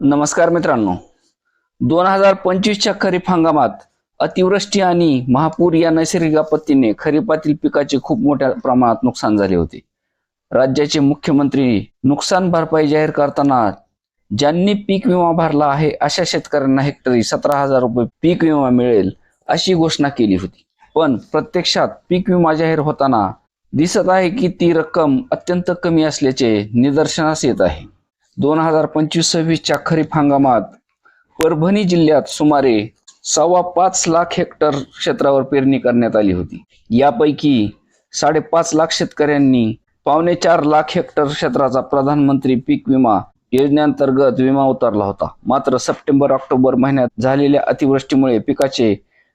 नमस्कार मित्रांनो, 2025च्या खरीप हंगामात अतिवृष्टी आणि महापूर या नैसर्गिक आपत्तीने खरीपातील पिकाचे खूप मोठ्या प्रमाणात नुकसान झाले होते. राज्याचे मुख्यमंत्री नुकसान भरपाई जाहीर करताना ज्यांनी पीक विमा भरला आहे अशा शेतकऱ्यांना हेक्टरी 17,000 रुपये पीक विमा मिळेल अशी घोषणा केली होती. पण प्रत्यक्षात पीक विमा जाहीर होताना दिसत आहे की ती रक्कम अत्यंत कमी असल्याचे निदर्शनास येत आहे. 2025-26च्या खरीप हंगामात परभणी जिल्ह्यात सुमारे 5.25 लाख हेक्टर क्षेत्रावर पेरणी करण्यात आली होती. यापैकी 5.5 लाख शेतकऱ्यांनी 4.25 लाख हेक्टर क्षेत्राचा प्रधानमंत्री पीक विमा योजनेअंतर्गत विमा उतरला होता. मात्र सप्टेंबर-ऑक्टोबर महिन्यात झालेल्या अतिवृष्टीमुळे पिकाचे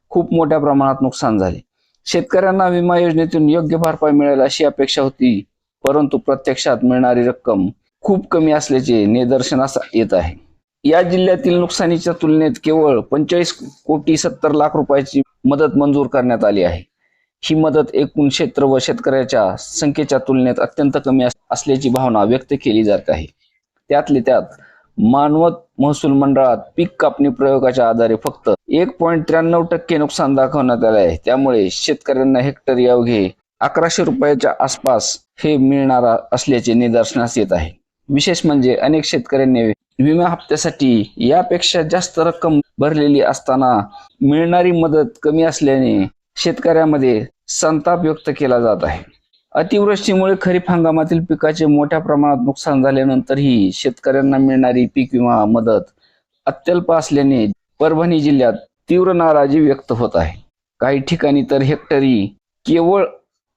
खूप मोठ्या प्रमाणात नुकसान झाले. शेतकऱ्यांना विमा योजनेतून योग्य भरपाई मिळेल अशी अपेक्षा होती, परंतु प्रत्यक्षात मिळणारी रक्कम खूप कमी असल्याचे निदर्शनास येत आहे. या जिल्ह्यातील नुकसानीच्या तुलनेत केवळ 25,70,00,000 रुपयाची मदत मंजूर करण्यात आली आहे. ही मदत एकूण क्षेत्र व शेतकऱ्याच्या संख्येच्या तुलनेत अत्यंत कमी असल्याची भावना व्यक्त केली जात आहे. त्यातले त्यात मानवत महसूल मंडळात पीक कापणी प्रयोगाच्या आधारे फक्त 1.93% नुकसान दाखवण्यात आले आहे. त्यामुळे शेतकऱ्यांना हेक्टरी अवघे 1100 रुपयाच्या आसपास हे मिळणार असल्याचे निदर्शनास येत आहे. विशेष म्हणजे अनेक शेतकऱ्यांनी विमा हप्त्यासाठी यापेक्षा जास्त रक्कम भरलेली असताना मिळणारी मदत कमी असल्याने शेतकऱ्यांमध्ये संताप व्यक्त केला जात आहे. अतिवृष्टीमुळे खरीप हंगामातील पिकाचे मोठ्या प्रमाणात नुकसान झाल्यानंतरही शेतकऱ्यांना मिळणारी पीक विमा मदत अत्यल्प असल्याने परभणी जिल्ह्यात तीव्र नाराजी व्यक्त होत आहे. काही ठिकाणी तर हेक्टरी केवळ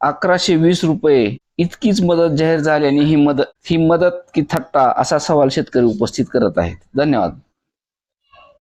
1120 रुपये इतकीच मदत जाहीर झाल्याने ही मदत की थट्टा असा सवाल शेतकरी उपस्थित करत आहेत. धन्यवाद.